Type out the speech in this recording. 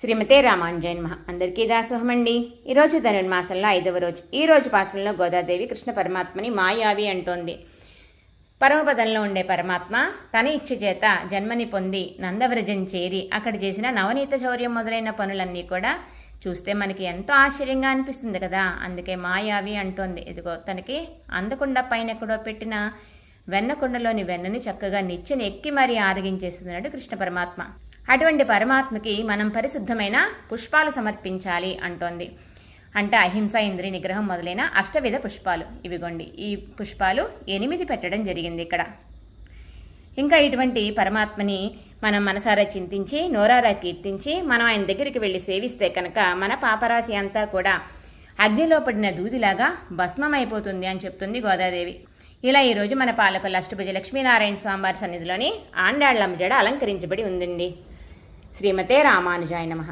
శ్రీమతే రామానుజాయ నమః. అందరికీ దాసోహమండి. ఈరోజు ధనుర్మాసంలో 5వ రోజు. ఈ రోజు పాసంలో గోదాదేవి కృష్ణ పరమాత్మని మాయావి అంటోంది. పరమపదంలో ఉండే పరమాత్మ తన ఇచ్చ చేత జన్మని పొంది నందవ్రజం చేరి అక్కడ చేసిన నవనీత శౌర్యం మొదలైన పనులన్నీ కూడా చూస్తే మనకి ఎంతో ఆశ్చర్యంగా అనిపిస్తుంది కదా. అందుకే మాయావి అంటోంది. ఇదిగో తనకి అందకుండా పైన ఎక్కడో పెట్టిన వెన్నకొండలోని వెన్నని చక్కగా నిచ్చెని ఎక్కి మరీ ఆరగించేస్తున్నాడు కృష్ణ పరమాత్మ. అటువంటి పరమాత్మకి మనం పరిశుద్ధమైన పుష్పాలు సమర్పించాలి అంటోంది. అంటే అహింస, ఇంద్రియ నిగ్రహం మొదలైన అష్టవిధ పుష్పాలు. ఇవిగోండి, ఈ పుష్పాలు 8 పెట్టడం జరిగింది ఇక్కడ. ఇంకా ఇటువంటి పరమాత్మని మనం మనసారా చింతించి నోరారా కీర్తించి మనం ఆయన దగ్గరికి వెళ్ళి సేవిస్తే కనుక మన పాపరాశి అంతా కూడా అగ్నిలో పడిన దూదిలాగా భస్మమైపోతుంది అని చెప్తుంది గోదాదేవి. ఇలా ఈరోజు మన పాలకొల్ల అష్టభుజ లక్ష్మీనారాయణ స్వామివారి సన్నిధిలోని ఆండాళ్లమ్మ జడ అలంకరించబడి ఉందండి. శ్రీమతే రామానుజాయ నమః.